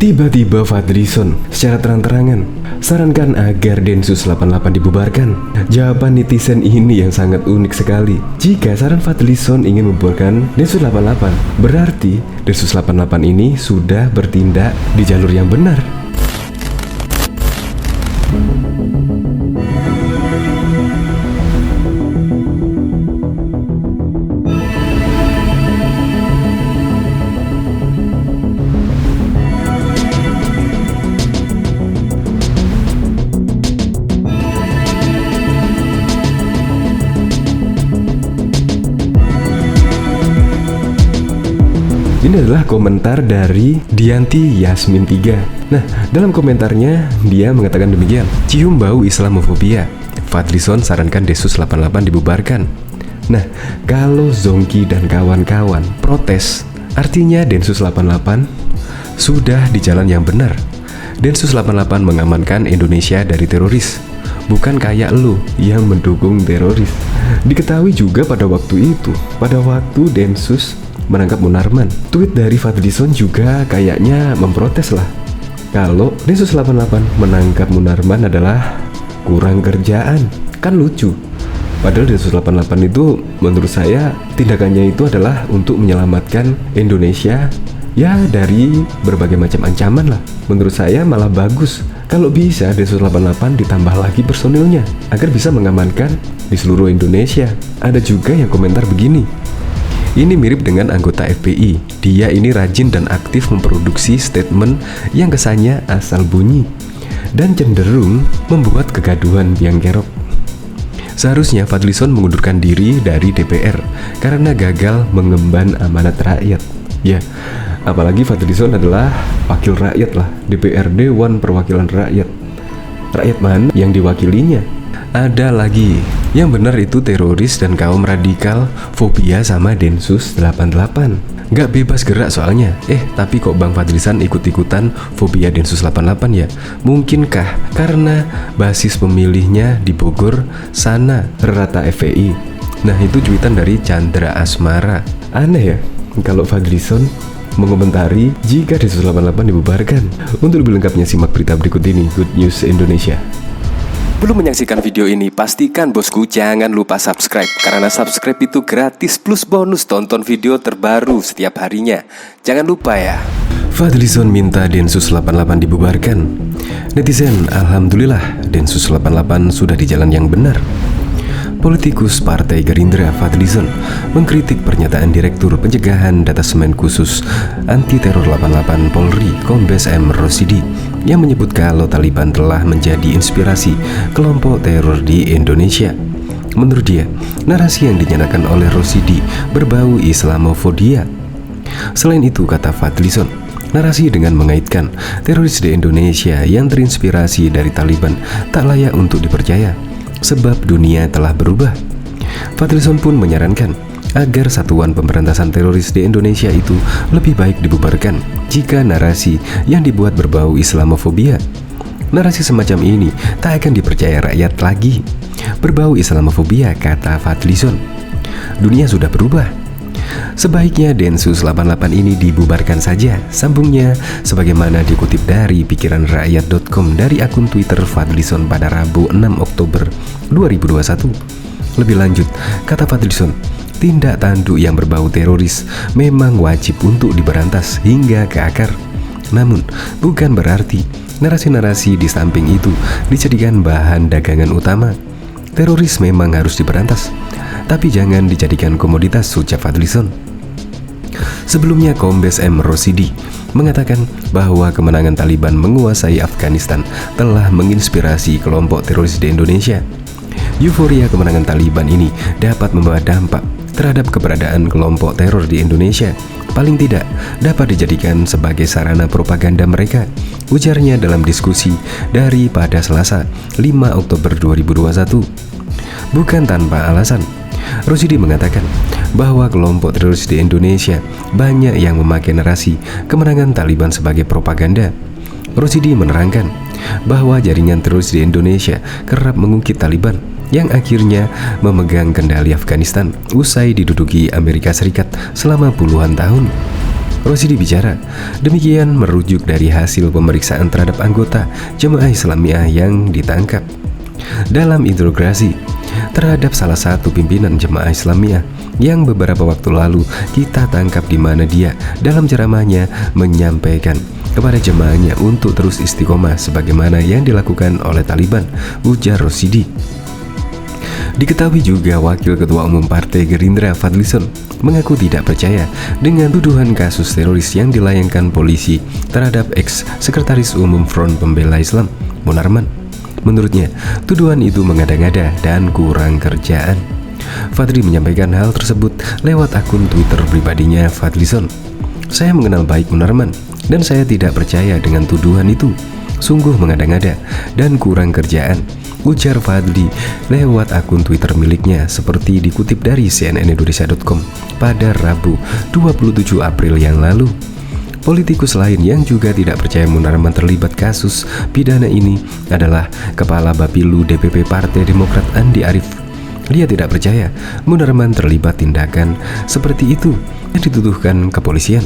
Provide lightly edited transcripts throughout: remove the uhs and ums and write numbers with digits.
Tiba-tiba Fadlizon secara terang-terangan sarankan agar Densus 88 dibubarkan. Jawaban netizen ini yang sangat unik sekali. Jika saran Fadlizon ingin membubarkan Densus 88, berarti Densus 88 ini sudah bertindak di jalur yang benar. Ini adalah komentar dari Dianti Yasmin 3. Nah, dalam komentarnya dia mengatakan demikian. Cium bau Islamofobia, Fadlizon sarankan Densus 88 dibubarkan. Nah, kalau Zongki dan kawan-kawan protes, artinya Densus 88 sudah di jalan yang benar. Densus 88 mengamankan Indonesia dari teroris, bukan kayak lu yang mendukung teroris. Diketahui juga pada waktu itu, pada waktu Densus menangkap Munarman, tweet dari Fadlizon juga kayaknya memprotes lah. Kalau Densus 88 menangkap Munarman adalah kurang kerjaan, kan lucu. Padahal Densus 88 itu menurut saya tindakannya itu adalah untuk menyelamatkan Indonesia ya dari berbagai macam ancaman lah. Menurut saya malah bagus kalau bisa Densus 88 ditambah lagi personilnya agar bisa mengamankan di seluruh Indonesia. Ada juga yang komentar begini, ini mirip dengan anggota FPI. Dia ini rajin dan aktif memproduksi statement yang kesannya asal bunyi dan cenderung membuat kegaduhan biang kerok. Seharusnya Fadlizon mengundurkan diri dari DPR karena gagal mengemban amanat rakyat. Ya, apalagi Fadlizon adalah wakil rakyat lah, DPR Dewan Perwakilan Rakyat. Rakyat mana yang diwakilinya? Ada lagi, yang benar itu teroris dan kaum radikal fobia sama Densus 88. Gak bebas gerak soalnya. Tapi kok Bang Fadlizon ikut-ikutan fobia Densus 88 ya? Mungkinkah karena basis pemilihnya di Bogor sana rata FPI? Nah, itu cuitan dari Chandra Asmara. Aneh ya kalau Fadlizon mengomentari jika Densus 88 dibubarkan. Untuk lebih lengkapnya simak berita berikut ini. Good News Indonesia. Belum menyaksikan video ini, pastikan bosku jangan lupa subscribe. Karena subscribe itu gratis plus bonus tonton video terbaru setiap harinya. Jangan lupa ya. Fadlizon minta Densus 88 dibubarkan. Netizen, alhamdulillah Densus 88 sudah di jalan yang benar. Politikus Partai Gerindra Fadlizon mengkritik pernyataan Direktur Pencegahan Detasemen Khusus Anti Teror 88 Polri Kombes M. Rosidi yang menyebut kalau Taliban telah menjadi inspirasi kelompok teror di Indonesia. Menurut dia, narasi yang dinyatakan oleh Rosidi berbau Islamofobia. Selain itu, kata Fadlizon, narasi dengan mengaitkan teroris di Indonesia yang terinspirasi dari Taliban tak layak untuk dipercaya, sebab dunia telah berubah. Fadlizon pun menyarankan agar Satuan Pemberantasan Teroris di Indonesia itu lebih baik dibubarkan jika narasi yang dibuat berbau Islamofobia. Narasi semacam ini tak akan dipercaya rakyat lagi. Berbau Islamofobia, kata Fadlizon. Dunia sudah berubah. Sebaiknya Densus 88 ini dibubarkan saja, sambungnya sebagaimana dikutip dari pikiranrakyat.com dari akun Twitter Fadlizon pada Rabu 6 Oktober 2021. Lebih lanjut, kata Fadlizon, tindak tanduk yang berbau teroris memang wajib untuk diberantas hingga ke akar. Namun, bukan berarti narasi-narasi di samping itu dijadikan bahan dagangan utama. Teroris memang harus diberantas, tapi jangan dijadikan komoditas, ucap Fadlizon. Sebelumnya Kombes M. Rosidi mengatakan bahwa kemenangan Taliban menguasai Afghanistan telah menginspirasi kelompok teroris di Indonesia. Euforia kemenangan Taliban ini dapat membawa dampak terhadap keberadaan kelompok teror di Indonesia. Paling tidak dapat dijadikan sebagai sarana propaganda mereka, ujarnya dalam diskusi dari pada Selasa 5 Oktober 2021. Bukan tanpa alasan, Rosidi mengatakan bahwa kelompok teroris di Indonesia banyak yang memakai narasi kemenangan Taliban sebagai propaganda. Rosidi menerangkan bahwa jaringan teroris di Indonesia kerap mengungkit Taliban yang akhirnya memegang kendali Afghanistan usai diduduki Amerika Serikat selama puluhan tahun. Rosidi bicara. Demikian merujuk dari hasil pemeriksaan terhadap anggota Jemaah Islamiyah yang ditangkap. Dalam interogasi terhadap salah satu pimpinan Jemaah Islamiyah yang beberapa waktu lalu kita tangkap, di mana dia dalam ceramahnya menyampaikan kepada jemaahnya untuk terus istiqomah sebagaimana yang dilakukan oleh Taliban, ujar Rosidi. Diketahui juga Wakil Ketua Umum Partai Gerindra Fadlizon mengaku tidak percaya dengan tuduhan kasus teroris yang dilayangkan polisi terhadap ex-Sekretaris Umum Front Pembela Islam, Munarman. Menurutnya, tuduhan itu mengada-ngada dan kurang kerjaan. Fadli menyampaikan hal tersebut lewat akun Twitter pribadinya Fadlizon. Saya mengenal baik Munarman dan saya tidak percaya dengan tuduhan itu. Sungguh mengada-ngada dan kurang kerjaan, ujar Fadli lewat akun Twitter miliknya, seperti dikutip dari cnnindonesia.com pada Rabu 27 April yang lalu. Politikus lain yang juga tidak percaya Munarman terlibat kasus pidana ini adalah Kepala Bapilu DPP Partai Demokrat Andi Arief. Dia tidak percaya Munarman terlibat tindakan seperti itu yang dituduhkan kepolisian.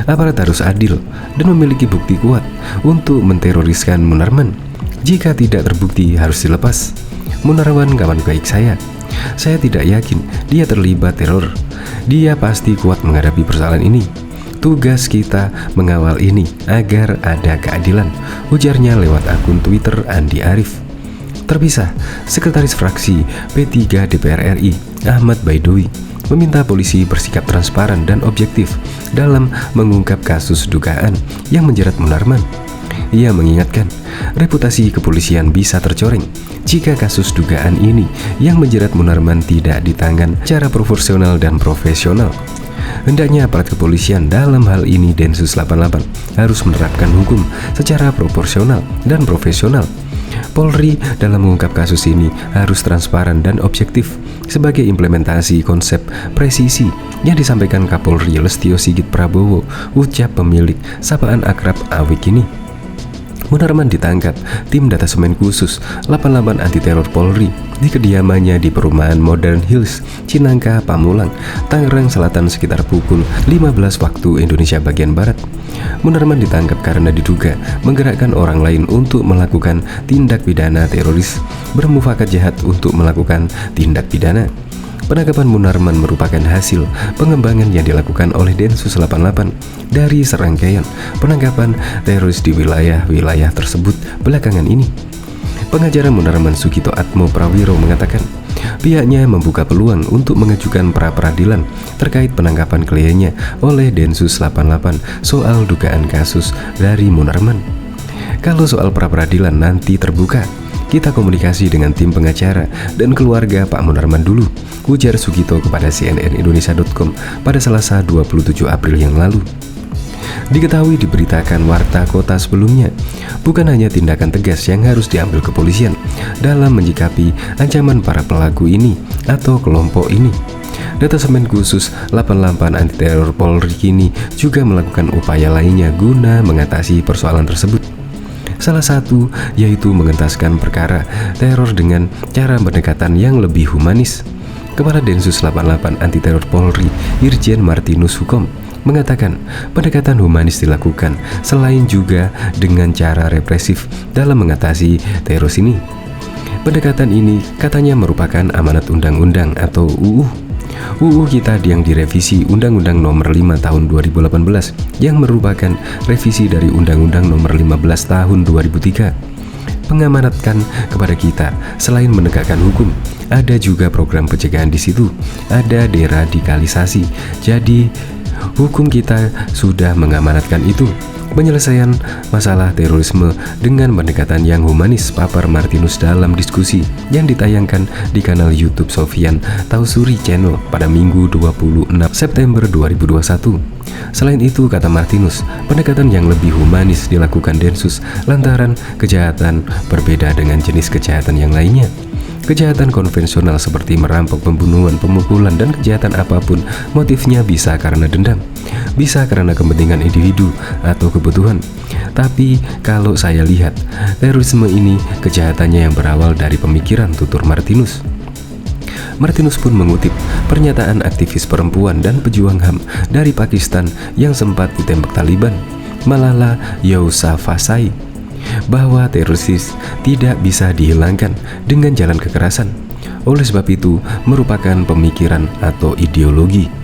Aparat harus adil dan memiliki bukti kuat untuk menteroriskan Munarman. Jika tidak terbukti harus dilepas. Munarman kawan baik saya. Saya tidak yakin dia terlibat teror. Dia pasti kuat menghadapi persoalan ini. Tugas kita mengawal ini agar ada keadilan, ujarnya lewat akun Twitter Andi Arief. Terpisah, Sekretaris Fraksi P3 DPR RI Ahmad Baidowi meminta polisi bersikap transparan dan objektif dalam mengungkap kasus dugaan yang menjerat Munarman. Ia mengingatkan, reputasi kepolisian bisa tercoreng jika kasus dugaan ini yang menjerat Munarman tidak ditangani secara proporsional dan profesional. Hendaknya aparat kepolisian, dalam hal ini Densus 88, harus menerapkan hukum secara proporsional dan profesional. Polri dalam mengungkap kasus ini harus transparan dan objektif sebagai implementasi konsep presisi yang disampaikan Kapolri Lestio Sigit Prabowo, ucap pemilik sapaan akrab Awik ini. Munarman ditangkap tim datasemen khusus 88 anti teror Polri di kediamannya di perumahan Modern Hills, Cinangka, Pamulang, Tangerang Selatan sekitar pukul 15 waktu Indonesia bagian Barat. Munarman ditangkap karena diduga menggerakkan orang lain untuk melakukan tindak pidana teroris, bermufakat jahat untuk melakukan tindak pidana. Penangkapan Munarman merupakan hasil pengembangan yang dilakukan oleh Densus 88 dari serangkaian penangkapan teroris di wilayah-wilayah tersebut belakangan ini. Pengacara Munarman Sugito Atmo Prawiro mengatakan pihaknya membuka peluang untuk mengajukan pra-peradilan terkait penangkapan kliennya oleh Densus 88 soal dugaan kasus dari Munarman. Kalau soal pra-peradilan nanti terbuka, kita komunikasi dengan tim pengacara dan keluarga Pak Munarman dulu, ujar Sugito kepada cnnindonesia.com pada Selasa 27 April yang lalu. Diketahui diberitakan warta kota sebelumnya, bukan hanya tindakan tegas yang harus diambil kepolisian dalam menyikapi ancaman para pelaku ini atau kelompok ini. Datasemen khusus 88 anti teror Polri kini juga melakukan upaya lainnya guna mengatasi persoalan tersebut. Salah satu yaitu mengentaskan perkara teror dengan cara pendekatan yang lebih humanis. Kepala Densus 88 anti teror Polri Irjen Martinus Hukom mengatakan pendekatan humanis dilakukan selain juga dengan cara represif dalam mengatasi teroris ini. Pendekatan ini katanya merupakan amanat undang-undang atau UU kita yang direvisi Undang-Undang Nomor 5 Tahun 2018 yang merupakan revisi dari Undang-Undang Nomor 15 Tahun 2003. Mengamanatkan kepada kita selain menegakkan hukum, ada juga program pencegahan di situ, ada deradikalisasi. Jadi hukum kita sudah mengamanatkan itu. Penyelesaian masalah terorisme dengan pendekatan yang humanis, papar Martinus dalam diskusi yang ditayangkan di kanal YouTube Sofyan Tausuri Channel pada Minggu 26 September 2021. Selain itu, kata Martinus, pendekatan yang lebih humanis dilakukan Densus lantaran kejahatan berbeda dengan jenis kejahatan yang lainnya. Kejahatan konvensional seperti merampok, pembunuhan, pemukulan, dan kejahatan apapun motifnya bisa karena dendam, bisa karena kepentingan individu atau kebutuhan. Tapi kalau saya lihat, terorisme ini kejahatannya yang berawal dari pemikiran, tutur Martinus. Martinus pun mengutip pernyataan aktivis perempuan dan pejuang HAM dari Pakistan yang sempat ditembak Taliban, Malala Yousafzai, bahwa teroris tidak bisa dihilangkan dengan jalan kekerasan. Oleh sebab itu, merupakan pemikiran atau ideologi